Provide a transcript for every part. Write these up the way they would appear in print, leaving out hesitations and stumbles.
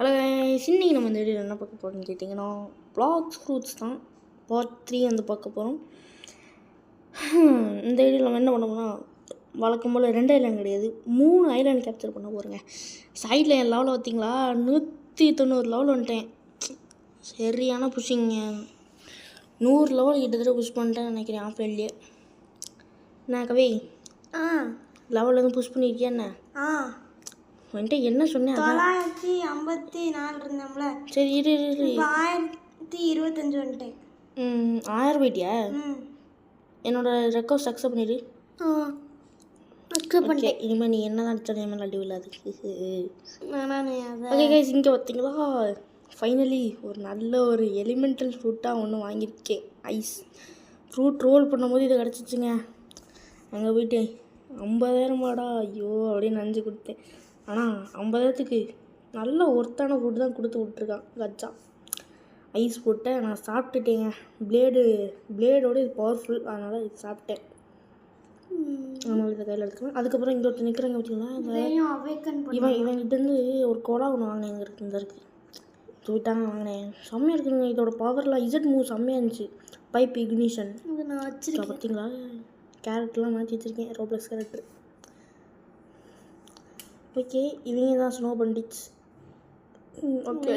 Hello இன்னைக்கு நம்ம இந்த வீடியோவில் என்ன பார்க்க போகிறோம்னு கேட்டிங்கன்னா ப்ளாக்ஸ் ஃப்ரூட்ஸ் தான் பார்ட் 3 வந்து பார்க்க போகிறோம். இந்த வீடியோவில் நம்ம என்ன பண்ணோம்னா வழக்கம் போல் 2 ஐலாண்ட் கிடையாது 3 ஐலாண்ட் கேப்சர் பண்ண போகிறேங்க. சைடில் என் லெவலில் பார்த்தீங்களா 190 லெவல் வந்துட்டேன். சரியான புஷிங்க, 100 லெவல் கிட்டத்தட்ட புஷ் பண்ணிட்டேன்னு நினைக்கிறேன் ஆஃப்லைன்லேயே. நான் கவி லெவலில் எதுவும் புஷ் பண்ணியிருக்கியா என்ன? வந்துட்டு என்ன சொன்னேன் 954 இருந்தோம்ல. சரி இரு 1025 வந்துட்டேன். 1000 போயிட்டியா? என்னோட ரெக்வஸ்ட் அக்செப்ட் பண்ணிடு. அக்செப்ட் பண்ணிட்டேன். இனிமேல் நீ என்ன தான் அடிச்சாலும் இனிமேல் அடி விழாது. நான் ஓகே கைஸ், இங்கே பார்த்தீங்களா ஃபைனலி ஒரு நல்ல ஒரு எலிமெண்டல் ஃப்ரூட்டாக ஒன்று வாங்கியிருக்கேன். ஐஸ் ஃப்ரூட் ரோல் பண்ணும்போது இது கிடச்சிச்சுங்க. அங்கே போயிட்டு 50,000 வாடா ஐயோ அப்படின்னு நினச்சி கொடுத்தேன். ஆனால் 50,000க்கு நல்ல ஒர்த்தான ஃபுட்டு தான் கொடுத்து விட்ருக்கான் கச்சா. ஐஸ் போட்டை நான் சாப்பிட்டுட்டேங்க. பிளேடோட இது பவர்ஃபுல், அதனால் இது சாப்பிட்டேன். அதனால் இதை கையில் எடுத்துக்கலாம். அதுக்கப்புறம் இங்கே ஒருத்தர் நிற்கிறாங்க பார்த்தீங்களா, இவங்கிட்டேருந்து ஒரு கொடா ஒன்று வாங்கினேன். இங்கே இருக்குது, இந்த இருக்குது தூக்கிட்டாங்க வாங்கினேன். செம்மையாக இருக்குதுங்க. இதோட பவர்லாம் இசட் மூவ் செம்மையாக இருந்துச்சு. பைப் இக்னிஷன் நான் வச்சுருக்கேன் பார்த்தீங்களா. கேரக்டர்லாம் மாற்றி வச்சுருக்கேன், ரோப்ளக்ஸ் கேரக்டர். ஓகே, இவங்க தான் ஸ்னோ பண்டிட்ஸ். ஓகே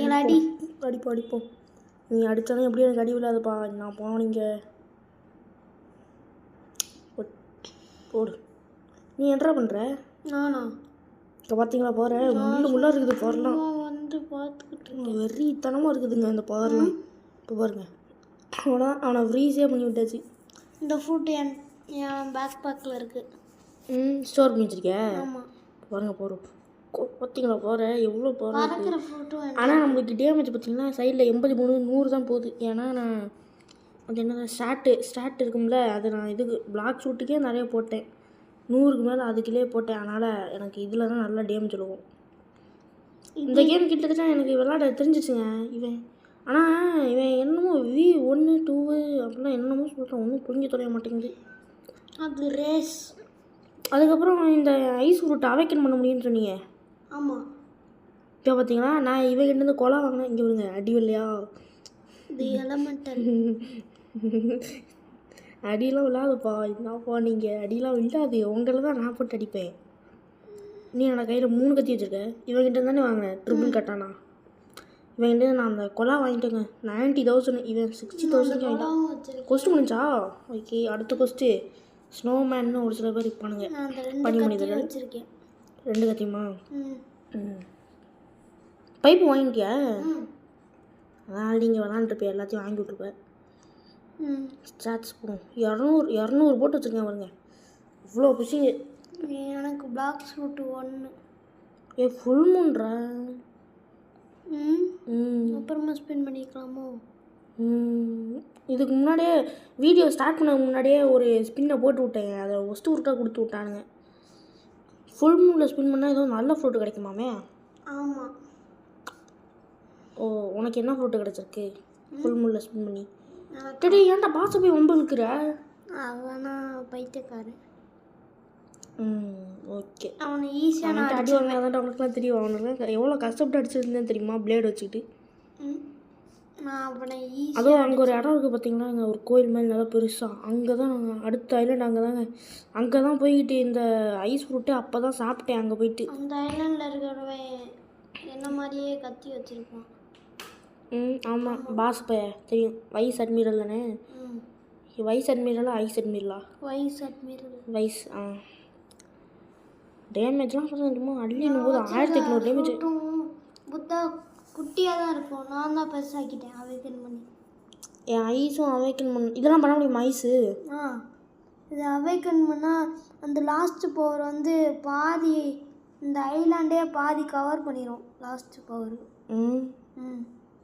அடிப்போம். நீ அடித்தாலும் எப்படி எனக்கு அடி விழாதுப்பா. நான் போனோம் நீங்கள் போடு. நீ என்ன பண்ணுற? நானா இப்போ பார்த்தீங்களா போகிற முள்ளாக இருக்குது பவர்லாம். வந்து பார்த்துக்கிட்டு வெறித்தனமாக இருக்குதுங்க இந்த பவர்லாம். இப்போ பாருங்க, அவனை ஃப்ரீஸே பண்ணி விட்டாச்சு. இந்த ஃப்ரூட் என் பேக் பேக்கில் இருக்குது. ஸ்டோர் பண்ணி வச்சுருக்கேன். ஆமாம் பாருங்க போகிறோம். பார்த்தீங்களா போகிற எவ்வளோ போகிற. ஃப்ரூட்டும் ஆனால் நம்மளுக்கு டேமேஜ் பார்த்தீங்கன்னா சைடில் 83 100 தான் போகுது. ஏன்னா நான் அது என்ன ஸ்டார்ட் இருக்கும்ல, அது நான் இதுக்கு பிளாக் ஷூட்டுக்கே நிறைய போட்டேன். 100க்கு மேலே அதுக்குள்ளே போட்டேன். அதனால் எனக்கு இதில் தான் நல்லா டேமேஜ் விழுவும். இந்த கேம் கிட்டத்தட்ட எனக்கு விளாட தெரிஞ்சிச்சுங்க இவன். ஆனால் இவன் என்னமோ V1 2 அப்படிலாம் என்னமோ சொல்கிறான், ஒன்றும் புரிஞ்சு தொலைய மாட்டேங்குது. அது ரேஸ். அதுக்கப்புறம் இந்த ஐஸ் ஃப்ரூட் அவைக்கன் பண்ண முடியும்னு சொன்னீங்க. ஆமாம். இப்போ பார்த்தீங்களா நான் இவங்கிட்டேருந்து கொலா வாங்கினேன். இங்கே வருங்க அடி இல்லையா, இது எலமெண்டல். அடியெல்லாம் விழாதுப்பா. என்னப்பா நீங்கள் அடியெல்லாம் விழாது, உங்களை தான் நான் போட்டு அடிப்பேன். நீ என்னோட கையில் 3 கத்தி வச்சுருக்க. இவங்கிட்ட தானே வாங்கினேன் ட்ரிபிள் கட்டானா. இவங்கிட்ட நான் அந்த கொலா வாங்கிட்டேங்க 90,000. இவன் 60,000 வாங்கிட்டான். கொஸ்ட்டு முடிஞ்சா? ஓகே, அடுத்த கொஸ்ட்டு ஸ்னோமேன்னு ஒரு சில பேர் இருப்பானுங்க. பண்ணி முடியுது வச்சுருக்கேன் 2 கத்தியுமா? பைப்பு வாங்கிட்டியா? அதான் நீங்கள் விளாண்டுருப்பேன், எல்லாத்தையும் வாங்கி விட்ருப்பேன். ஸ்டாட்ஸ் போடும் 200 போட்டு வச்சுருக்கேன் பாருங்க. இவ்வளோ புஷிங்க. எனக்கு பிளாக் ஃப்ரூட் 1. ஃபுல் மூன்றா? அப்புறமா ஸ்பின் பண்ணிக்கலாமோ? இதுக்கு முன்னாடியே வீடியோ ஸ்டார்ட் பண்ண முன்னாடியே ஒரு ஸ்பின்னை போட்டு விட்டேன். அதை ஒஸ்ட்டு உருட்டாக கொடுத்து விட்டானுங்க. ஃபுல் மூனில் ஸ்பின் பண்ணால் ஏதோ நல்ல ஃப்ரூட்டு கிடைக்குமாமே. ஆமாம். ஓ, உனக்கு என்ன ஃப்ரூட்டு கிடச்சிருக்கு ஃபுல் மூனில் ஸ்பின் பண்ணி? டேடி ஏன்டா பாச போய் ஒன்று இருக்கிற? அவனா பைத்தியக்காரன். ஓகே, அவனை ஈஸியான அடி வாங்கினாதான் அவனுக்குலாம் தெரியும். அவனுக்குலாம் எவ்வளோ கஷ்டப்பட்டு அடிச்சிருந்தேன் தெரியுமா, பிளேடு வச்சுக்கிட்டு. நான் அவனை அதுவும் அங்கே ஒரு இடம் இருக்குது பார்த்தீங்களா, அங்கே ஒரு கோயில் மாதிரி நல்லா பெருசாக. அங்கே தான் அடுத்த ஐலாண்ட் அங்கே தான் போய்கிட்டு இந்த ஐஸ் ஃப்ரூட்டு அப்போ தான் சாப்பிட்டேன். அங்கே போயிட்டு அந்த ஐலாண்டில் இருக்கிறவன் என்ன மாதிரியே கத்தி வச்சுருப்பான். ஆமாம், பாஸ் பைய தெரியும். வைஸ் அட்மிரல் தானே? வைஸ் அட்மிரலா ஐஸ் அட்மிரலா? வைஸ். டேமேஜ்லாம் சொல்லுமா அள்ளினும் போது 1800 டேமேஜ். புத்தா குட்டியாக தான் இருக்கும், நான் தான் பெருசாக்கிட்டேன் அவைக்கன் பண்ணி. என் ஐஸும் அவைக்கன் பண்ண இதெல்லாம் பண்ண முடியுமா ஐஸு? இது அவைக்கன் பண்ணால் அந்த லாஸ்ட்டு பவர் வந்து பாதி இந்த ஐலாண்டே பாதி கவர் பண்ணிடும் லாஸ்ட்டு பவர்.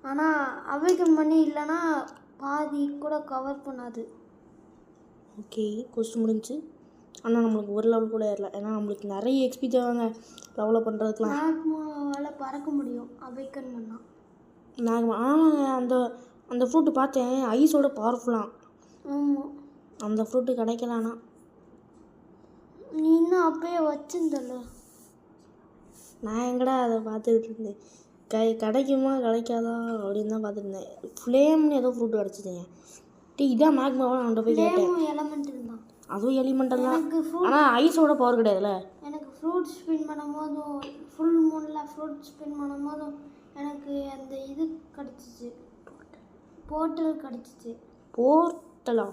ஆனால் அவைக்கன் பண்ணி இல்லைன்னா பாதி கூட கவர் பண்ணாது. ஓகே, கொஸ்டின் முடிஞ்சு. ஆனால் நம்மளுக்கு ஒரு லெவல் கூட ஏறல. ஏன்னா நம்மளுக்கு நிறைய எக்ஸ்பி தேவைங்க லெவலில் பண்ணுறதுக்குலாம். நாகமாவால் பறக்க முடியும் அவைக்கன் பண்ணால். ஆமாங்க, அந்த ஃப்ரூட்டு பார்த்தேன் ஐஸோட பவர்ஃபுல்லாக. ஆமாம், அந்த ஃப்ரூட்டு கிடைக்கலானா? நீ இன்னும் அப்பயே வச்சுருந்தல. நான் எங்கடா அதை பார்த்துக்கிட்டு இருந்தேன். கிடைக்குமா கிடைக்காதா அப்படின்னு தான் பார்த்துருந்தேன். ஃப்ளேம்னு ஏதோ ஃப்ரூட் கிடச்சிதுங்க. இதான் மேக்மாவை நான் அவன்கிட்ட போய் கேட்டேன். எலமெண்டல் தான். அதுவும் எலிமெண்டல் தான், எனக்கு ஆனால் ஐஸோட பவர் கிடையாதுல்ல. எனக்கு ஃப்ரூட் ஸ்பின் பண்ணும்போதும் ஃபுல் மூனில் ஃப்ரூட் ஸ்பின் பண்ணும்போதும் எனக்கு அந்த இது கிடச்சிச்சு, போர்ட்டல் கிடச்சிச்சு. போர்ட்டலா?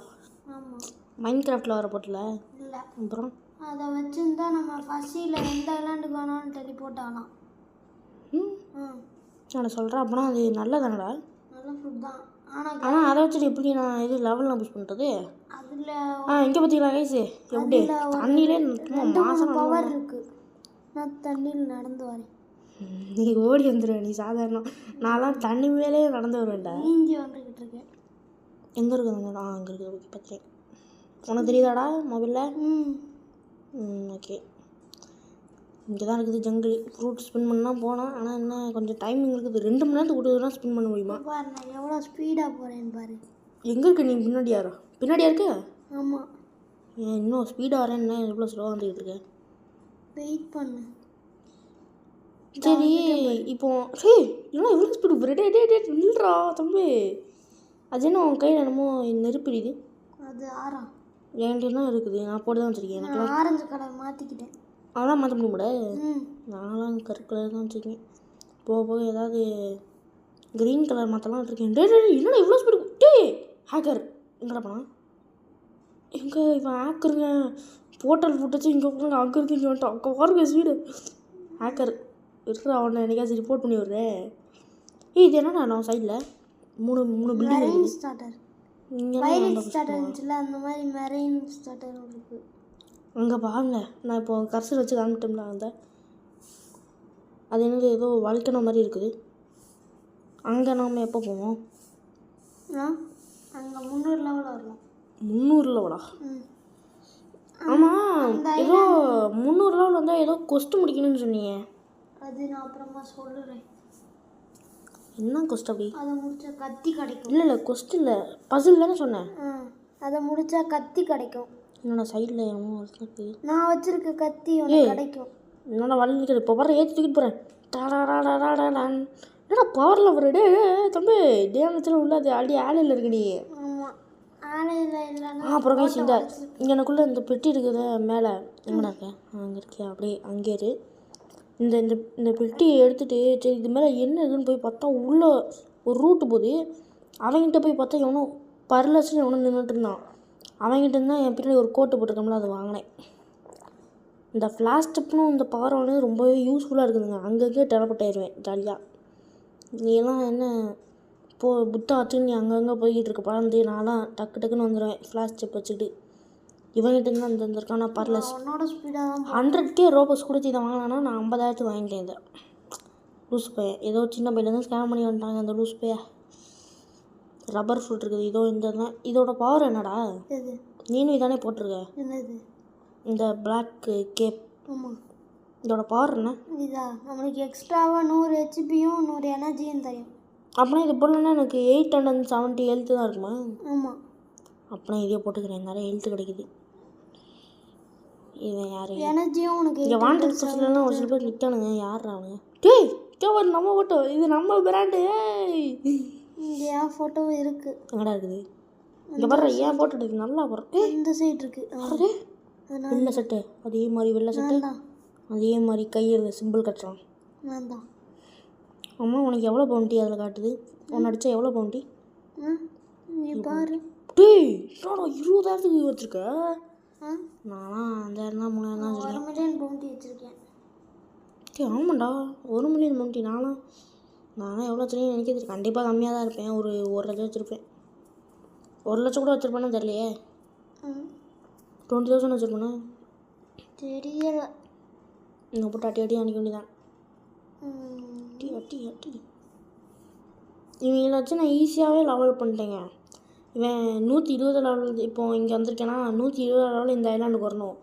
ஆமாம். மைண்ட் கிராஃப்டில் வர போர்ட்டல இல்லை, அப்புறம் அதை வச்சுருந்தா நம்ம ஃபஸ்ட்டில் எந்த ஐலாண்டுக்கு வேணாலும் டெலிபோர்ட் ஆகலாம். நான் சொல்கிறேன். அப்படின்னா அது நல்லதானடா? நல்ல ஃபுட் தான். ஆனால் அதை வச்சுட்டு எப்படி நான் இது லெவல்லாம் புஷ் பண்ணுறது? அதில் இங்கே பார்த்தீங்களா கைஸு எப்படி தண்ணியிலே மாதம் பவர் இருக்குது. நான் தண்ணியில் நடந்து வரேன். நீ ஓடி வந்துடுவேன். நீ சாதாரணம், நான்லாம் தண்ணி மேலே நடந்து வருவேன்டா. நீஞ்சி வந்துக்கிட்டு இருக்கேன். எங்கே இருக்குது? அங்கே இருக்குது. ஓகே பார்த்தேன். உனக்கு தெரியுதாடா மொபைலில்? ஓகே. இங்கே தான் இருக்குது ஜங்கிள். ஃப்ரூட் ஸ்பின் பண்ணால் போனால், ஆனால் என்ன கொஞ்சம் டைமிங் இருக்குது. 2 மணி நேரத்துக்கு கூட தான் ஸ்பின் பண்ண முடியுமா? பாரு நான் எவ்வளோ ஸ்பீடாக போகிறேன்னு பாரு. எங்கே இருக்கு நீ? பின்னாடியா இருக்கு? ஆமாம். ஏன் இன்னும் ஸ்பீடாக வரேன்னு எவ்வளோ ஸ்லோவாக வந்துக்கிட்டு இருக்கேன்? வெயிட் பண்ணு. சரி இப்போ என்ன இவ்வளோ ஸ்பீடு நில்றா தம்பி. அது என்ன உன் கையில் என்னமோ நெருப்பிடுது? அது ஆறா? என்கிட்ட தான் இருக்குது. நான் போட்டு தான் வச்சுருக்கேன். எனக்கு ஆரஞ்சு கலர் மாற்றிக்கிட்டேன். அதெல்லாம் மாற்ற முடியுமாடா? நான்லாம் கருப்பு கலர் தான் வச்சுருக்கேன். போக போக ஏதாவது க்ரீன் கலர் மாற்றலாம் இருக்கேன். என்னடா இவ்வளோ ஸ்பீடு? ஹேக்கர் எங்கடா போனா? எங்கே இவன் ஹேக்கருங்க? போர்ட்டல் போட்டுச்சு இங்கே போங்க, அங்கே இருக்கு இங்கே வந்துட்டான். அங்கே பாருங்க ஸ்பீடு. ஹேக்கர் இருக்கிற அவனை என்னைக்காச்சும் ரிப்போர்ட் பண்ணி விட்றேன். இது என்னடா நான் சைடில் 3 பில்டிங் ஸ்டார்டர். இங்கே ஸ்டார்டர் இருந்துச்சுல, அந்த மாதிரி மெரெயின் ஸ்டார்டர் இருக்குது. அங்கே பாருங்க, நான் இப்போ கர்சர் வச்சு காமிட்டோம்ல, அது என்னது ஏதோ வல்கனோ மாதிரி இருக்குது. அங்கே நாம் எப்போ போவோம்? அங்கே 300 லெவல் வரலாம். 300 லெவலா? ஆமாம், ஏதோ 300 லெவல் வந்தால் ஏதோ கொஸ்ட்டு முடிக்கணும்னு சொன்னீங்க. அது நான் அப்புறமா சொல்லுறேன். என்ன கொஸ்ட் அப்படி? அதை முடிச்சா கத்தி கிடைக்கும். இல்லை கொஸ்ட் இல்லை, பசில் தானே சொன்னேன். அதை முடிச்சா கத்தி கிடைக்கும். என்னோட சைடில் என்னமோ இருக்குது. நான் வச்சிருக்க கத்தி உனக்கு கிடைக்கும். என்னோட வலி நிற்கிறது. இப்போ வர ஏற்றி தூக்கிட்டு போகிறேன். டாடாடாடாடாடான். என்னடா பவரில் வர? தம்பி டேமத்தில் உள்ளது ஆல்ரெடி ஆலையில் இருக்கு நீ. ஆமாம், ஆலையில் இல்லைன்னா அப்புறம் கைஸ் இங்கே எனக்குள்ளே இந்த பெட்டி இருக்குது மேலே. எங்கடா இருக்கேன்? அங்கே இருக்கியா? அப்படியே அங்கே இரு. இந்த இந்த இந்த பெட்டியை எடுத்துகிட்டு சரி இது மேலே என்ன இருக்குன்னு போய் பார்த்தா உள்ளே ஒரு ரூட்டு போகுது. அவங்ககிட்ட போய் பார்த்தா எவனோ பர்லஸ்ன்னு எவனோ நின்றுட்டு இருந்தான். அவங்ககிட்ட இருந்தால் என் பின்னாடி ஒரு கோட்டு போட்டிருக்கோம்ல, அதை வாங்கினேன். இந்த ஃப்ளாஷ் ஸ்டெப்னும் இந்த பவர் வந்து ரொம்பவே யூஸ்ஃபுல்லாக இருக்குதுங்க. அங்கங்கே டெலபோர்ட் ஆயிடுவேன் ஜாலியாக. நீலாம் என்ன புத்தா வச்சு நீ அங்கங்கே போய்கிட்டு இருக்க பறந்து, நான்லாம் டக்குன்னு வந்துடுவேன் ஃப்ளாஷ் ஸ்டெப் வச்சுக்கிட்டு. இவங்ககிட்ட இருந்தால் அந்த இருக்கான பர்லஸ் 100K ரோபோஸ் கொடுத்து இதை வாங்கினா நான் 50,000 வாங்கிட்டேன். இதை லூஸ் பையன் ஏதோ சின்ன பையன்லேருந்து ஸ்கேன் பண்ணி வந்துட்டாங்க அந்த லூஸ் பைய. ரப்பர் ஃப்ரூட் இருக்குது. இதோ இதோட பவர் என்னடா? நீனும் இதானே போட்டிருக்க? இந்த பிளாக் கேப். ஆமாம். இதோட பவர் என்ன? இதா நம்மளுக்கு எக்ஸ்ட்ராவாக 100 ஹெச்பியும் 100 எனர்ஜியும் தரும். அப்படின்னா இது போலன்னா எனக்கு 870 ஹெல்த்து தான் இருக்குமா? ஆமாம். அப்படின்னா இதே போட்டுக்கிறேன், நிறைய ஹெல்த்து கிடைக்குது. இவன் யார்? எனர்ஜியும் உனக்கு இங்கே வாண்டட் ஸ்பெஷல்லாம் ஒரு சில பேர் நிற்கானுங்க. யார் அவனுங்க? டேய் ஒரு நம்ம ஃபோட்டோ, இது நம்ம பிராண்டு. இங்கே என் ஃபோட்டோவும் இருக்குது. எங்கடா இருக்குது? இங்கே பாரு, ஏன் ஃபோட்டோ எடுக்கு நல்லா போகிறேன். இந்த சைடு இருக்குது. வெள்ளை சட்டை அதே மாதிரி, வெள்ளை சட்டை அதே மாதிரி கையில் சிம்பிள் கட்டுறான். வேண்டாம். அம்மா உனக்கு எவ்வளோ பவுண்டி அதில் காட்டுது? உன்னை அடித்தா எவ்வளோ பவுண்டி? நீ பாரு. டேய் 20,000 வச்சுருக்க. நானா 5,000 தான் 3,000 தான் வச்சுருக்கேன். 1 மில்லியன் பவுண்டி வச்சுருக்கேன். ஆமாண்டா 1 மில்லியன் பவுண்டி. நானும் எவ்வளோ வச்சுருக்கேன் நினைக்கிறது கண்டிப்பாக கம்மியாக தான் இருப்பேன். ஒரு 1 லட்சம் வச்சுருப்பேன். 1 லட்சம் கூட வச்சுருப்பேன்னு தெரியலையே. 20,000 வச்சுருப்பேண்ணா தெரியல. இங்கே போட்டு அட்டி அன்றைக்கி வேண்டிதான். அட்டி இவங்களை வச்சு நான் ஈஸியாகவே லெவல் பண்ணிட்டேங்க. இவன் 120 லெவல். இப்போது இங்கே வந்திருக்கேன்னா 120 லெவலில் இந்த ஐலாண்டுக்கு வரணும்.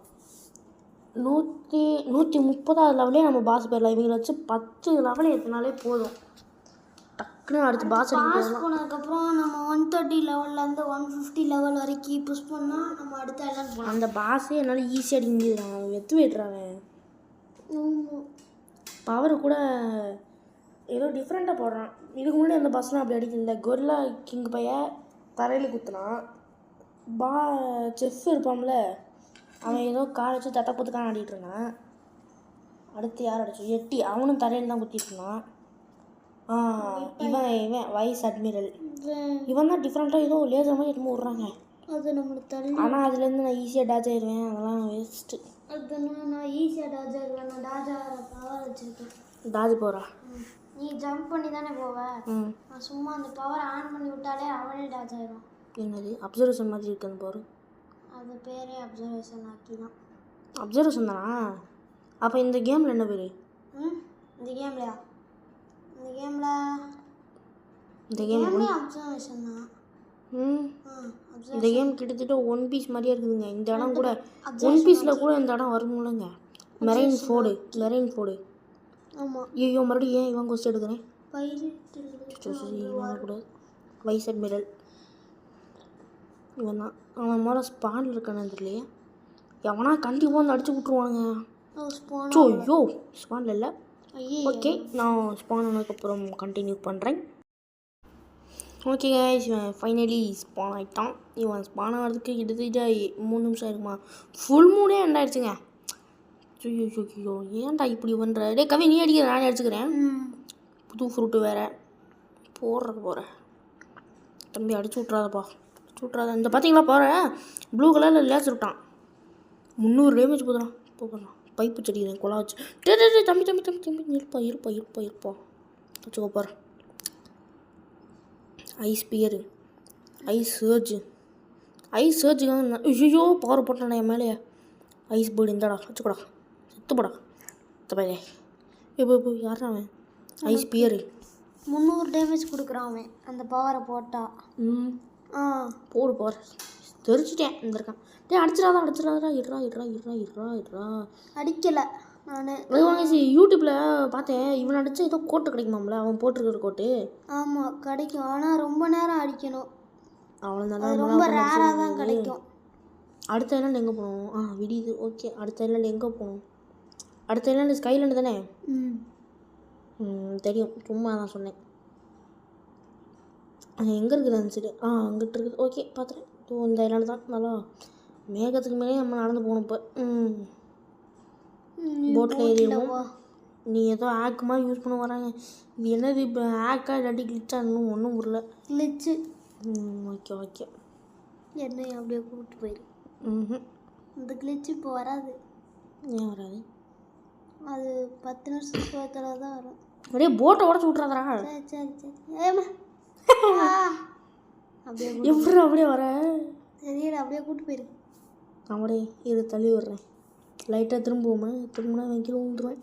130வது லெவலே நம்ம பாஸ் போயிடலாம். இவங்களை வச்சு 10 லெவல் ஏற்றினாலே போதும். டக்குன்னு அடுத்து பாஸ் போனதுக்கப்புறம் நம்ம 130 லெவல்லேருந்து 150 லெவல் வரைக்கும் புஷ் பண்ணால் நம்ம அடுத்த ஐலாண்ட் போகலாம். அந்த பாஸே என்னால் ஈஸியாக அடிக்கிறான். வெத்து போய்ட்றான். பவர் கூட ஏதோ டிஃப்ரெண்ட்டாக போடுறான். இதுக்கு முன்னாடி அந்த பஸ்லாம் அப்படி அடிக்கல. கொரில்லா கிங் பைய தரையில் குத்துனான். செஃப் இருப்பான்ல, அவன் ஏதோ கால் வச்சு தட்டை குத்துக்கான ஆடிட்டு இருந்தான். அடுத்து யார் அடிச்சோம்? எட்டி, அவனும் தரையில் தான் குத்திட்டு இருந்தான். இவன் வைஸ் அட்மிரல். இவன் தான் டிஃப்ரெண்ட்டாக ஏதோ லேசர் மாதிரி எதுவும் விட்றாங்க. அது நம்மளுக்கு தள்ளி. ஆனால் அதுலேருந்து நான் ஈஸியாக டாச் ஆயிடுவேன். அதெல்லாம் வேஸ்ட்டு. அதுனா நான் ஈஸியாக டாஜ் ஆகிடுவேன். நான் டாஜ் ஆகிற பவர் வச்சுருக்கேன். டாஜ் போகிறா. நீ ஜம்ப் பண்ணி தானே போவேன். நான் சும்மா அந்த பவர் ஆன் பண்ணி விட்டாலே அவனே டாஜ் ஆகிடும். என்னது அப்சர்வேஷன் மாதிரி இருக்கு அந்த பவர்? அது பேரே அப்சர்வேஷன் ஆக்கி தான். அப்சர்வேஷன் தானா? அப்போ இந்த கேமில் என்ன பேர்? இந்த கேம்லையா? இந்த கேம் அப்சர்வேஷன் தான். இந்த கேம் கிட்டத்தட்ட ஒன் பீஸ் மாதிரியே இருக்குதுங்க. இந்த இடம் கூட ஒன் பீஸில் கூட இந்த இடம் வரும்லங்க. Marine Ford. ஆமாம். ஐயோ மறுபடியும் ஏன் இவன் கொஸ்ட் எடுக்கிறேன்? கூட வைஸ் அட்மிரல் இவன் தான். அவன் மேலே ஸ்பானில் இருக்கானு தெரியலையே. எவனா கண்டிப்பாக வந்து அடிச்சு விட்ருவானுங்க. ஐயோ ஸ்பானில் இல்லை. ஓகே, நான் ஸ்பான் ஆனதுக்கப்புறம் கண்டினியூ பண்ணுறேன். ஓகே கைஸ், இவன் ஃபைனலி ஸ்பான் ஆகிட்டான். இவன் ஸ்பான் ஆகிறதுக்கு கிட்டத்தட்ட 3 நிமிஷம் இருக்குமா? ஃபுல் மூடே எண்ட் ஆகிடுச்சுங்க. ஐயோ ஏன்டா இப்படி பண்ணுற? டே கவி, நீ அடிக்கிற, நானே அடிச்சுக்கிறேன். புது ஃப்ரூட்டு வேறு போகிறேன். தம்பி அடிச்சு விட்றாதப்பா, இந்த பார்த்தீங்களா போகிறேன். ப்ளூ கலரில் லேஸ் விட்டான். 300 டேமேஜ் போதுறான். பைப்பு செடிக்கிறேன் கொலா வச்சு. டே தம்பி இருப்பா வச்சுக்கோ போகிறேன். ஐஸ் பியரு, ஐஸ் சர்ஜுக்காக ஐயோ பவர் போட்டானே என் மேலே. ஐஸ் பேர்டு இந்தாடா வச்சுக்கூடா, செத்துப்படா தப்பே. இப்போ யாரா அவன்? ஐஸ் பியரு 300 டேமேஜ் கொடுக்குறான் அவன் அந்த பவரை போட்டா. போடு பவர். தெரிச்சிட்டேன் இருந்திருக்கான். டே அடிச்சிடாதா. இட்ரா அடிக்கலை நான். யூடியூப்பில் பார்த்தேன், இவன் அடித்தா ஏதோ கோட்டு கிடைக்குமாம்ல, அவன் போட்டிருக்கிற கோட்டு. ஆமாம் கிடைக்கும், ஆனால் ரொம்ப நேரம் அடிக்கணும். அவ்வளோதான், ரொம்ப ரேராக தான் கிடைக்கும். அடுத்த ஐலாண்ட் எங்கே போகணும்? விடியுது. ஓகே, அடுத்த ஐலாண்ட் எங்கே போகணும்? அடுத்த ஐலாண்டு ஸ்கைலாண்டு தானே? தெரியும், சும்மா நான் சொன்னேன். எங்கே இருக்குது அந்த சைடு? அங்கிட்டு இருக்குது. ஓகே பார்த்துறேன். இந்த ஐலாண்டு தான். நல்லா மேகத்துக்கு மேலே நம்ம நடந்து போகணும். இப்போ போட்டில் ஏறிடுவோம். நீ ஏதோ ஆக் மாதிரி யூஸ் பண்ண வராங்க. இது என்னது இப்போ? ஆக்கா இல்லாட்டி கிளிச்சா? இன்னும் ஒன்றும் புரியல. கிளிச்சு. ஓகே என்னை அப்படியே கூப்பிட்டு போயிரு. இந்த கிளிச்சு இப்போ வராது. ஏன் வராது? அது 10 நிமிஷத்துல தான் வரும். அப்படியே போட்டை உடச்சு விட்றாதரா? சரி ஏமா அப்படியே வர தெரியல. அப்படியே கூப்பிட்டு போயிரு. அப்படியே இது தள்ளி விடுறேன். லைட்டாக திரும்புனா வைக்கல விழுந்துருவேன்.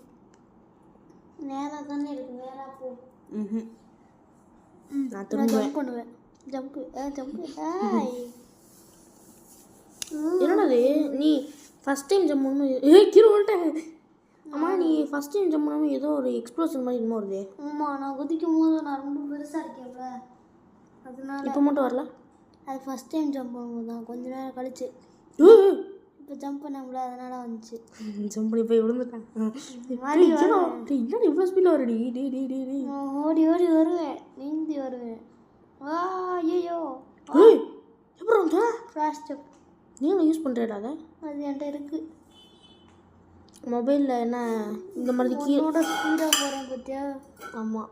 நேராக தானே இருக்கு, நேராக போ. நான் திரும்புவேன். பண்ணுவேன். ஜம்ப்பு. என்னது நீ ஃபஸ்ட் டைம் ஜம்ப் பண்ணும்போது கீழே வந்துட்டேன். ஆமாம், நீ ஃபஸ்ட் டைம் ஜம்ப் பண்ணும்போது ஏதோ ஒரு எக்ஸ்ப்ளோஷன் மாதிரி இன்னும் வருது. ஆமாம், நான் குதிக்கும் போது நான் ரொம்ப பெருசாக இருக்கேன்ல, அதனால. இப்போ மட்டும் வரல. அது ஃபஸ்ட் டைம் ஜம்ப் பண்ணும்போது தான், கொஞ்ச நேரம் கழிச்சு. இப்போ ஜம்ப் பண்ண முடியல, அதனால வந்துச்சு. ஜம்ப் பண்ணி போய் விழுந்துட்டேன். இவ்வளோ ஸ்பீடில் வருடி? ஓடி வருவேன், நீந்தி வருவேன். ஐயோ அப்புறம் ஃபாஸ்ட் ஸ்டெப் நீங்களும் யூஸ் பண்ணுறீடா? அது என்கிட்ட இருக்குது. மொபைலில் என்ன இந்த மாதிரி கீழோட ஸ்பீடாக போகிறேன் பார்த்தியா? ஆமாம்.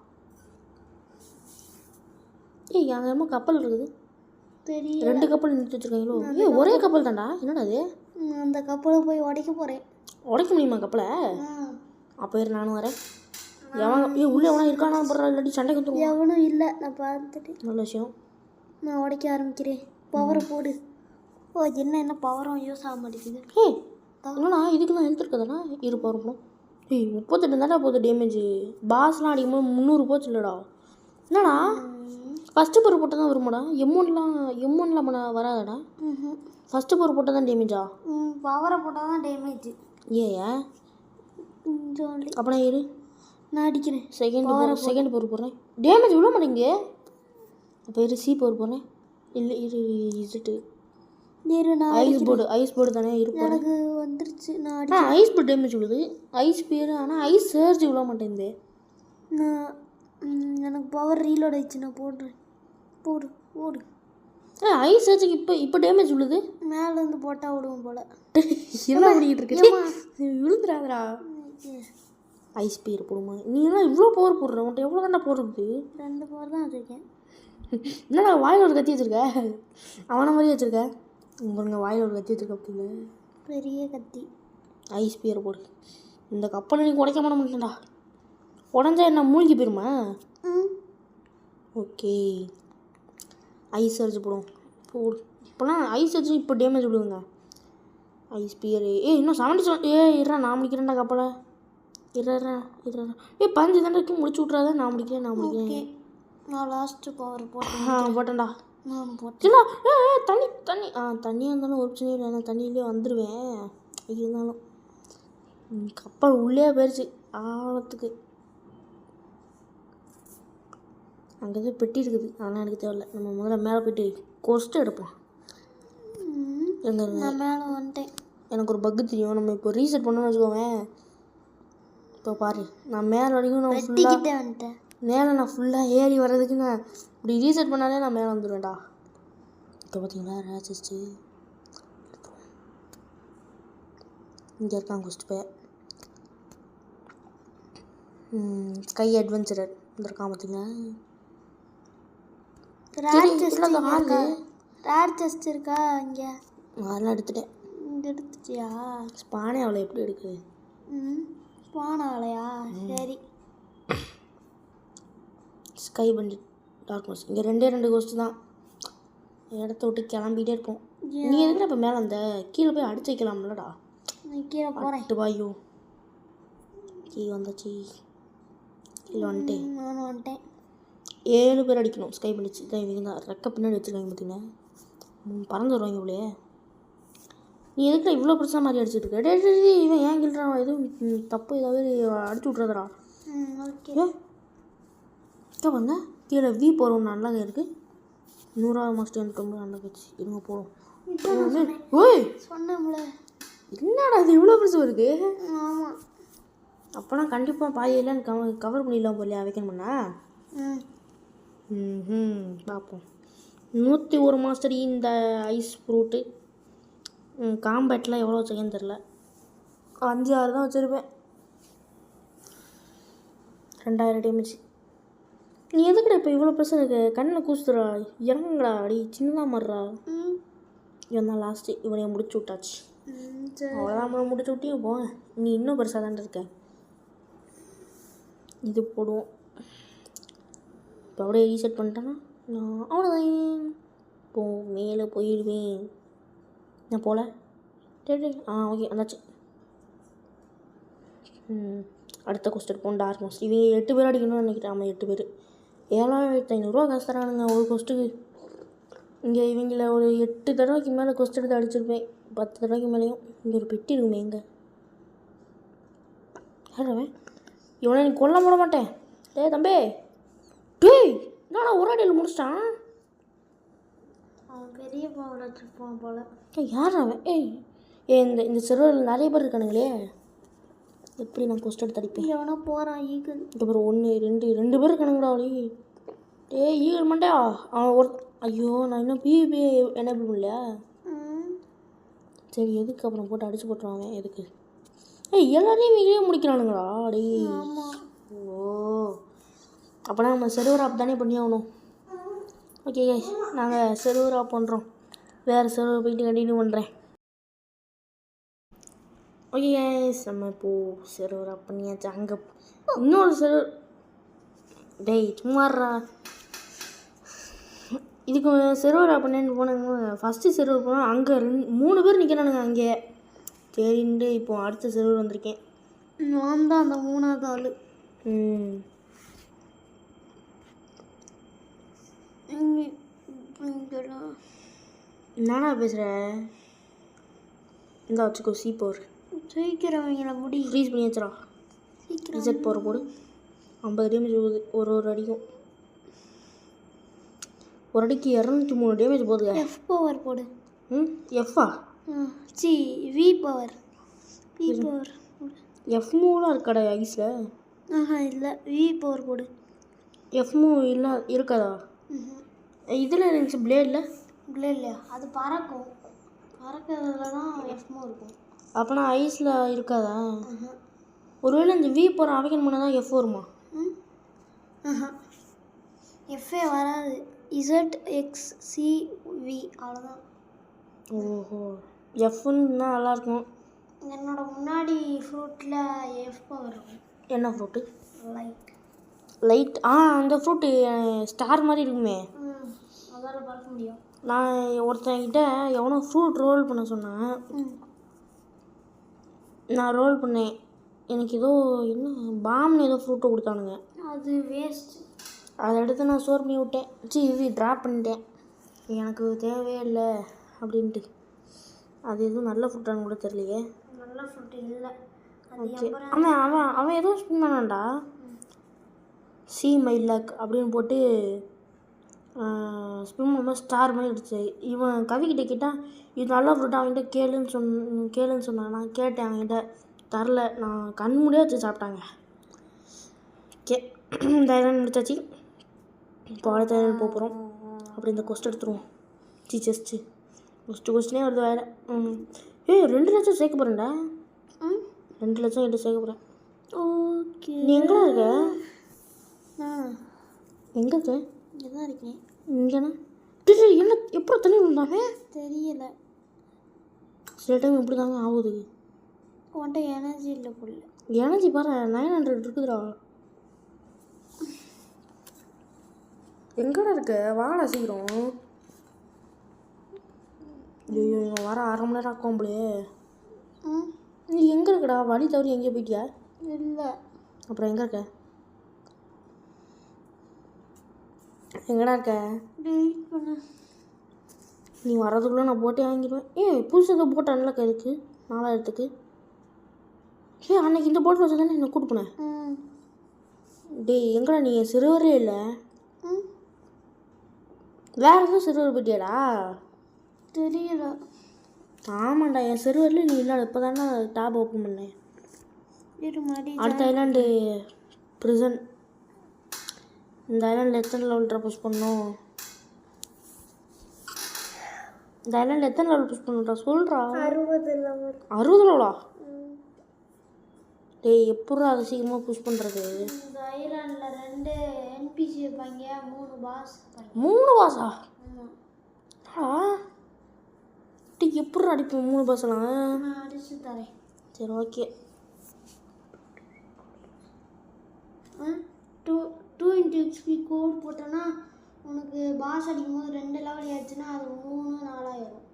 அங்கே என்னமோ கப்பல் இருக்குது. தெரியும், 2 கப்பல் நிறுத்தி வச்சுருக்காங்களோ? ஒரே கப்பல் தான்டா. என்னடா அது? அந்த கப்பலை போய் உடைக்க போகிறேன். உடைக்க முடியுமா கப்பலை? அப்போ நானும் வரேன். உள்ளே எவனா இருக்கானா போடுறா, இல்லாட்டி சண்டைக்கு வந்துடும். எவனும் இல்லை, நான் பார்த்துட்டு. நல்ல விஷயம். நான் உடைக்க ஆரம்பிக்கிறேன். பவரை போடு. என்ன பவரும் யூஸ் ஆக மாட்டேங்குது. என்னடா இதுக்கு தான் ஹெல்த் இருக்குதாண்ணா? பவர் போடும். 38 தாண்டா போகுது டேமேஜ். பாஸ்லாம் அடிக்கும்போது 300 போச்சு இல்லைடா? என்னடா ஃபஸ்ட்டு பவர் போட்டால் தான் வருமாடா? எம்மோன்லாம் வராதாடா? ஃபஸ்ட்டு பவர் போட்டால் தான் டேமேஜா? பவரை போட்டால் தான் டேமேஜ். ஏன் அப்போ நான் அடிக்கிறேன். செகண்ட் பவர் போடுறேன், டேமேஜ் விட மாட்டேங்க. அப்போ சி பவர் போடுறேன். இல்லை இசிட்டு ஐஸ் போர்டு தானே இருப்போம். எனக்கு வந்துருச்சு. ஐஸ் போர்டு டேமேஜ் விழுது. ஐஸ் பேர் ஆனால் ஐஸ் சர்ஜ் விழ மாட்டேங்குது. பவர் ரீலோட் ஆயிடுச்சு. நான் போடுறேன். போடு ஓடு. ஐஸ் ஏஜுக்கு இப்போ டேமேஜ் விழுது. மேலேருந்து போட்டால் விடுவோம் போல். என்ன ஓடிக்கிட்டு இருக்கு? விழுந்துடாதரா. ஐஸ் பீர் போடுமா? நீ எல்லாம் இவ்வளோ பவர் போடுற? உன்ட்ட எவ்வளோ கண்டா பவர் இருக்குது? 2 பவர் தான் வச்சுருக்கேன். என்னடா வாயில் ஒரு கத்தி வச்சுருக்க? அவனை மாதிரி வச்சுருக்க. பாருங்க வாயில் ஒரு கத்தி வச்சுருக்க. அப்படி இல்லை, பெரிய கத்தி. ஐஸ் பீரை போடு. இந்த கப்பலை நீ உடைக்க மாட்ட மாட்டேன்டா. உடஞ்சா என்ன மூழ்கி போயிருமா? ஓகே, ஐஸ் அடிச்சு போடும். போடு. இப்போலாம் ஐஸ் அடிச்சு இப்போ டேமேஜ் விடுங்க. Ice beer. இன்னும் 77. இருறா நான் முடிக்கிறேன்டா கப்பலை. இருறா. 15 தானே இருக்கு. முடிச்சு விட்றாத. நான் முடிக்கிறேன். நான் லாஸ்ட்டு பவர் போட்டேன். போட்டேன்டா. நான் போட்டேன். தண்ணி தண்ணியாக இருந்தாலும் ஒரு பிரச்சனையும் இல்லை. நான் தண்ணியிலே வந்துடுவேன். இருந்தாலும் கப்பல் உள்ளே போயிடுச்சு ஆழத்துக்கு. அங்கே தான் பெட்டி இருக்குது. அதெல்லாம் எனக்கு தேவையில்ல. நம்ம முதல்ல மேலே போய்ட்டு கொஸ்ட்டு எடுப்போம். நான் மேலே வந்துட்டேன். எனக்கு ஒரு பக்கு தெரியும். நம்ம இப்போ ரீசெட் பண்ணணும்னு வச்சுக்கோவேன். இப்போ பாரு, நான் மேலே வரைக்கும் நான் ஃபுல்லாக வந்துட்டேன். மேலே நான் ஃபுல்லாக ஏறி வர்றதுக்கு நான் இப்படி ரீசெட் பண்ணாலே நான் மேலே வந்துடுவேன்டா. இப்போ பார்த்தீங்களா ரேச்சஸ்ட்டு இங்கே இருக்கான். கொஸ்ட் பே ஸ்கை அட்வென்ச்சரர் இந்த இருக்கான். பார்த்தீங்களா ரேர் செஸ்ட் இருக்கா இங்கே? அதெல்லாம் எடுத்துட்டேன். இங்கே எடுத்துட்டியா? ஸ்பானே அவளை எப்படி எடுக்குது? ஸ்பானாலையா? சரி. ஸ்கை பண்டிட் டார்க் மோஸ். இங்கே 2 கோஸ்ட்டு தான். இடத்த விட்டு கிளம்பிகிட்டே இருப்போம். நீ எதுக்கு இப்போ மேலே அந்த கீழே போய் அடிச்சு வைக்கலாம்லடா. கீழே போகிறேன். பாயோ கீ வந்தாச்சு. கீழே வந்துட்டேன். நான் வந்துட்டேன். 7 பேர் அடிக்கணும். ஸ்கை பண்ணிச்சு தான். இவங்க தான் ரெக்க பின்னாடி வச்சுருக்காங்க. பார்த்தீங்கன்னா பறந்து வருவாங்க இவ்வளோ. நீ எதுக்குடா இவ்வளோ பிரச்சனை மாதிரி அடிச்சுட்டு இருக்க? டே இவன் ஏன் கிள்றா? எதுவும் தப்பு ஏதாவது அடிச்சு விட்றதுடா. ஓகே வாங்க. கீழே வி போகிறோம். நல்லா இருக்குது. 100வது மாஸ்டர் எனக்கு ரொம்ப நல்லா போச்சு. இருங்க போகிறோம். ஓய் சொன்னோம்ல. என்னடா இது இவ்வளோ பிரச்சனை இருக்குது? ஆமாம். அப்போனா கண்டிப்பாக பாதியெல்லாம் கவர் பண்ணிடலாம் போலையா வைக்கணும் பண்ணா. பார்ப்போம். 101 மாஸ்டர் இந்த ஐஸ் ஃப்ரூட்டு. காம்பேட்டில் எவ்வளோ வச்சுக்கேன்னு தெரில. 5-6 தான் வச்சுருப்பேன். 2000 டேமேஜ். நீ எதுக்குடா இப்போ இவ்வளோ பிரச்சனை இருக்கு? கண்ணை கூசுறா. இறங்குடா. அடி சின்னதாக மாறுறா. இவன் தான் லாஸ்ட்டு. இவனையை முடிச்சு விட்டாச்சு. அவ்வளோதான். நம்மளை முடிச்சு விட்டியும் போங்க. நீ இன்னும் பெருசாக தான் இருக்க. இது போடுவோம். இப்போ அப்படியே ரீசெட் பண்ணிட்டேன்னா நான் அவ்வளோதான். இப்போ மேலே போயிடுவேன். நான் போகல. ஓகே வந்தாச்சு. அடுத்த கொஸ்ட் எடுப்போம். Dark most. இவங்க 8 பேர் அடிக்கணும்னு நினைக்கிறேன். ஆமாம் 8 பேர். 7500 காசு தரானுங்க ஒரு கொஸ்ட்டுக்கு. இங்கே இவங்கள ஒரு 8 தடவைக்கு மேலே கொஸ்ட் எடுத்து அடிச்சிருப்பேன். 10 தடவைக்கு மேலேயும். இங்கே ஒரு பெட்டி இருக்குமே எங்கே? யாரவன்? இவனை நீ கொல்ல போட மாட்டேன். தம்பி என்னடா ஒரு அடியில் முடிச்சிட்டான். அவன் பெரிய பவர் வச்சுருப்பான் போல். யார் அவன்? இந்த சிறுவர்கள் நிறைய பேர் இருக்கானுங்களே. எப்படி நான் கொஸ்ட் எடுத்து அடிப்பேன்? எவனோ போகிறான். ஈகிள். அப்புறம் 1 2 பேர் இருக்கானுங்கடா. அவளி ஈகிள் மண்டே. அவன் ஐயோ நான் இன்னும் பிவிபி எனேபிள் பண்ணலையா? சரி எதுக்கு அப்புறம் போட்டு அடிச்சு போட்டுருவான் அவன். எதுக்கு? எல்லாரையும் இங்கேயே முடிக்கிறானுங்களா? ஓ அப்போனா நம்ம செர்வர் ஆப் தானே பண்ணி ஆகணும். ஓகே நாங்கள் செர்வர் ஆப் பண்ணுறோம். வேறு செர்வர் போயிட்டு கண்டினியூ பண்ணுறேன். ஓகே நம்ம இப்போது செர்வர் ஆப் பண்ணியாச்சு. அங்கே இன்னொரு செர்வர். சும்மாறா. இதுக்கு செர்வர் ஆப் பண்ணேன்னு போனாங்க. ஃபஸ்ட்டு செர்வர் போனால் அங்கே 3 பேர் நிற்கிறானுங்க அங்கே. சரின்ட்டு இப்போது அடுத்த செர்வர் வந்திருக்கேன். நான் தான் அந்த 3வது ஆள். என்னடா பேசுகிற? இந்த வச்சுக்கோ. சி பவர் சீக்கிரம் அவங்கள முடி. ஃப்ரீஸ் பண்ணி வச்சுடா. சீக்கிரம் ரிசெட் பவர் போடு. 50 டேமேஜ் போகுது ஒரு அடிக்கும். ஒரு அடிக்கு 203 டேமேஜ் போகுது. எஃப் பவர் போடு. எஃப்பா? V power. V power. F மூலாம் இருக்காடா ஐஸில்? இல்லை வி பவர் போடு. எஃப்மும் இல்லை இருக்காதா? இதில் இருந்துச்சு பிளேடில். பிளேட்லையா? அது பறக்கும். பறக்கிறதுல தான் எஃப்மும் இருக்கும். அப்போனா ஐஸில் இருக்காதா? ஒருவேளை இந்த வி போகிற அவைக்கன் பண்ணால் தான் எஃப் வருமா? எஃப்ஏ வராது. ZXCV அவ்வளோதான். ஓஹோ, எஃப்னா நல்லாயிருக்கும். என்னோட முன்னாடி ஃப்ரூட்டில் எஃப் இருக்கும். என்ன ஃப்ரூட்டு? லைட். லைட். அந்த ஃப்ரூட்டு ஸ்டார் மாதிரி இருக்குமே. அதால் பறக்க முடியும். நான் ஒருத்தன்கிட்ட எவனோ ஃப்ரூட் ரோல் பண்ண சொன்னேன். நான் ரோல் பண்ணேன். எனக்கு ஏதோ என்ன பாம்னு ஏதோ ஃப்ரூட்டை கொடுத்தானுங்க. அது வேஸ்ட். அதை எடுத்து நான் ஸ்டோர் பண்ணி விட்டேன். இது ட்ராப் பண்ணிட்டேன். எனக்கு தேவையே இல்லை அப்படின்ட்டு. அது எதுவும் நல்ல ஃப்ரூட்டானு கூட தெரியலையே. நல்ல ஃப்ரூட் இல்லை. ஓகே. அவன் ஏதோ ஸ்பின் பண்ணான்டா. சி மை லக் அப்படின்னு போட்டு ஸ்பின் பண்ணும்போது ஸ்டார் மாதிரி அடிச்சு. இவன் கவிக்கிட்ட கேட்டால் இது நல்ல ஃப்ரூட் அவன்கிட்ட கேளுன்னு சொன்னான். நான் கேட்டேன், அவன்கிட்ட தரல. நான் கண் முடியாக வச்சு சாப்பிட்டாங்க. ஓகே, இந்த ஐலாண்ட் முடிச்சாச்சு. இப்போ அடுத்த ஐலாண்ட் போக போகிறோம். அப்படி இந்த கொஸ்ட் எடுத்துருவோம். செஸ்ட்டு கொஸ்டினே வருது வேலை. 2 லட்சம் சேர்க்க போகிறேன்டா. 2 லட்சம் கிட்ட சேர்க்க போகிறேன். ஓகே. நீ எங்கே இருக்க? எங்கே இருக்க? இங்கே தான் இருக்கேன். இங்கேண்ணா என்ன எப்போ தண்ணி விழுந்தாவே தெரியல. சில டைம் இப்படி தாங்க ஆகுது. உன்ட்ட எனர்ஜி இல்லை போல. எனர்ஜி பாரு 900 இருக்குதுடா. எங்கடா இருக்க? வாடா சீக்கிரம். ஐயோ, இங்கே வர 1/2 மணி நேரம் ஆக்கும்போலே. நீ எங்கே இருக்கடா? வழி தவறி எங்கேயோ போயிட்டியா? இல்லை. அப்புறம் எங்கே இருக்க? எங்கடா இருக்க? வெயிட் பண்ண. நீ வரதுக்குள்ளே நான் போட்டே வாங்கிடுவேன். புதுசாக போட்டான்ல கைக்கு 4000க்கு. அன்னைக்கு இந்த போட்டில் வச்சு தானே என்னை கூட்டு போனேன். டேய், எங்கடா நீ? சிறுவரே இல்லை. வேறு எதுவும் சிறுவர் போயிட்டியாடா? தெரியல. ஆமாண்டா, என் சிறுவரில் நீ இல்லை. இப்போ தானே டேப் ஓப்பன் பண்ணேன். அடுத்த ஐலாண்டு ப்ரிசன். இந்த ஐலாண்டில் எத்தனை லெவல் புஷ் பண்ணணும்? இந்த ஐலாண்டில் எத்தனை லெவல் புஷ் பண்ணணும்டா சொல்கிறா. 60 லெவல். 60 லெவலா? டேய், எப்படா அதை சீக்கிரமாக புஷ் பண்ணுறது? இந்த ஐலாண்டில் 2 NPC வைப்பாங்க, 3 பாஸ். 3 பாஸா? டீ எப்படி அடிப்போம் 3 பாஸ்லாம்? நான் அடிச்சு தரேன். சரி, ஓகே. 2 into XP கோட் போட்டோன்னா உனக்கு பாஸ் அடிக்கும் போது 2 லெவல் ஆயிடுச்சுன்னா அது 3-4 ஆயிரும்.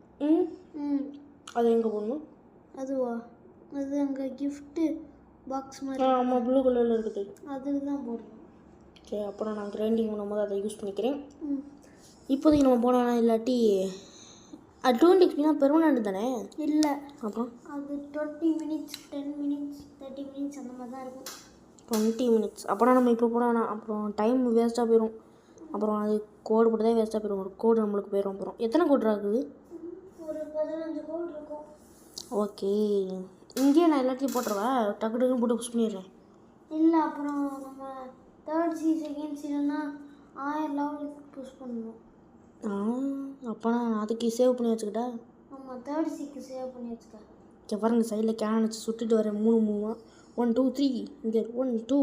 அது எங்கே போடணும்? அதுவா? அது அங்கே கிஃப்ட்டு பாக்ஸ் மாதிரி. ஆமாம், ப்ளூ கலரில் இருக்குது. அதில் தான் போடணும். சரி, அப்புறம் நான் கிரைண்டிங் பண்ணும்போது அதை யூஸ் பண்ணிக்கிறேன். இப்போதைக்கு நம்ம போனோம்னா இல்லாட்டி 20 XPனா பெர்மனண்ட் தானே? இல்லை. அப்புறம் அது 20 மினிட்ஸ் 10 மினிட்ஸ் 30 மினிட்ஸ் அந்த மாதிரி தான் இருக்கும். 20 மினிட்ஸ். அப்போனா நம்ம இப்போ போனோம்னா அப்புறம் டைம் வேஸ்ட்டாக போயிடும். அப்புறம் அது கோடு போட்டதே வேஸ்ட்டாக போயிடும். ஒரு கோடு நம்மளுக்கு போயிடும். அப்புறம் எத்தனை கோடு இருக்குது? ஒரு 15 கோட் இருக்கும். ஓகே, இங்கேயே நான் எல்லாத்தையும் போட்டுருவேன். டக்கு டக்குன்னு போட்டு புஷ் பண்ணிடுறேன். இல்லை, அப்புறம் நம்ம 3rd C 2nd Cனா 1000 லெவலுக்கு புஷ் பண்ணணும். அப்போ நான் அதுக்கு சேவ் பண்ணி வச்சுக்கிட்டா? ஆமாம், 3rd Cக்கு சேவ் பண்ணி வச்சுக்க. இங்கே பாருங்க, சைடில் கேன் வச்சு சுட்டிட்டு வரேன். 3 1 2 3. இங்கே 1 2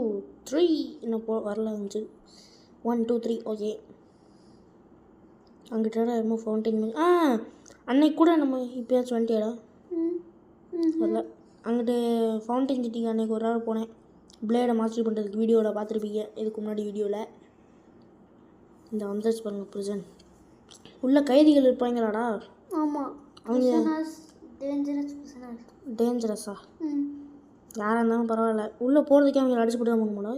3 இன்னும் வரல இருந்துச்சு. 1 2 3. ஓகே, அங்கிட்ட என்னமோ ஃபவுண்டைன். அன்னைக்கு கூட நம்ம இப்போயாச்சும் வந்துட்டியாடா? வரல. அங்கிட்டு ஃபவுண்டைன் சிட்டிக்கு அன்றைக்கி ஒரு நாள் போனேன். பிளேடை மாஸ்டர் பண்ணுறதுக்கு. வீடியோவில் பார்த்துருப்பீங்க, இதுக்கு முன்னாடி வீடியோவில். இந்த வந்துச்சு பாருங்கள் ப்ரிசன். உள்ள கைதிகள் இருப்பாங்களாடா? ஆமாம், அவங்க டேஞ்சரஸா? யாராக இருந்தாலும் பரவாயில்ல. உள்ளே போகிறதுக்கே அவங்க அடிச்சு போட்டு தான் போகணுமாடா?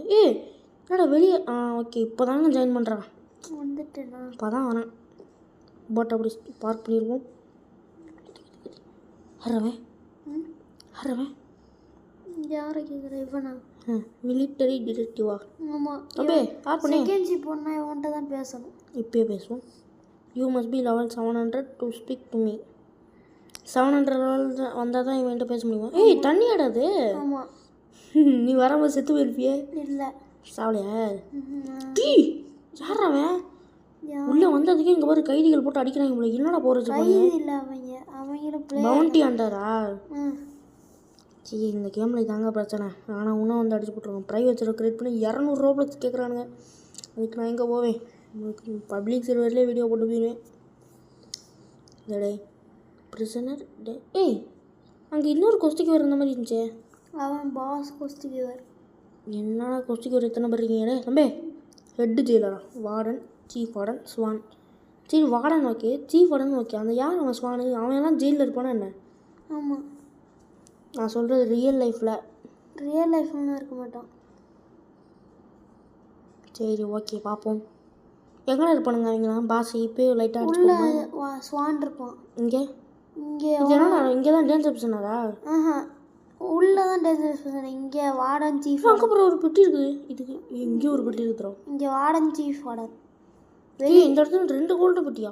என்னடா வெளியே? ஓகே, இப்போ தாங்க ஜாயின் பண்ணுறான். வந்துட்டேண்ணா. இப்போ தான் வரேன். போட்டை அப்படி பார்க் பண்ணிடுவோம். ஹரவன் யாரை கேட்குற? இவனா? மிலிட்டரி டிடெக்டிவா? ஆமாம். அப்படியே ஆர் பண்ணி செகண்ட் ஜி பொண்ணா இவன்ட்ட தான் பேசணும். இப்போயே பேசுவோம். You must be level 700 to speak to me. 700 level வந்தால் தான் இவன்ட்ட பேச முடியுமா? தண்ணி ஆடாது. ஆமாம். நீ வரும்போது செத்து போயிருப்பியே. இல்லை, சாவலையா டீ யார் அவன் உள்ளே வந்ததுக்கே இங்கே பாரு கைதிகள் போட்டு அடிக்கிறாங்க போல என்னடா போகிறது இல்லை அவங்கள பவுண்டி ஆண்டாரா சரி இந்த கேமில் இதாங்க பிரச்சனை ஆனால் இன்னும் வந்து அடிச்சு போட்டுருவோம் ப்ரைவேட் சர்வர் க்ரியேட் பண்ணி 200 ரூபா கேட்குறானுங்க அதுக்கு நான் எங்கே போவேன் உங்களுக்கு பப்ளிக் சர்வர்லேயே வீடியோ போட்டு போயிடுவேன் டே ப்ரிசனர் டே ஏய் அங்கே இன்னொரு கொஸ்டிக்கு வர மாதிரி இருந்துச்சே அவன் பாஸ் கொஸ்டிக்கு என்னடா கொஸ்டிக்கு வர எத்தனை பேர் இருக்கீங்க தம்பே ஹெட்டு ஜெயிலரா வார்டன் சீஃப் வார்டன் ஸ்வான் சரி warden okay chief warden okay அந்த யார் அவன் ஸ்வானு அவன் எல்லாம் ஜெயிலில் இருப்பானா என்ன ஆமாம் நான் சொல்கிறது ரியல் லைஃப்பில் இருக்க மாட்டான் சரி ஓகே பார்ப்போம் எங்கே இருப்பானுங்க அவங்களாம் பாஸ் இப்போ லைட்டாக அடிச்சு ஸ்வான் இருப்பான் இங்கே இங்கே தான் டேஞ்சர் பர்சனாரா உள்ளே தான் டேஞ்சர் பர்சன் இங்கே வார்டன் சீஃப் அதுக்கப்புறம் ஒரு பெட்டி இருக்குது இதுக்கு இங்கேயும் ஒரு பெட்டி இருக்குறோம் இங்கே வார்டன் சீஃப் வார்டன் இந்த இடத்துல 2 கோல்டு பெட்டியா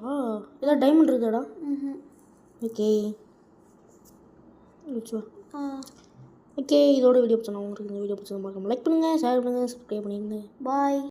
ஏதாவது டைமண்ட் இருக்குதாடா ஓகே ஓகே இதோட வீடியோ பிடிச்சா உங்களுக்கு இந்த வீடியோ பிடிச்சது மறக்காம லைக் பண்ணுங்கள் ஷேர் பண்ணுங்கள் சப்ஸ்கிரைப் பண்ணிடுங்க பாய்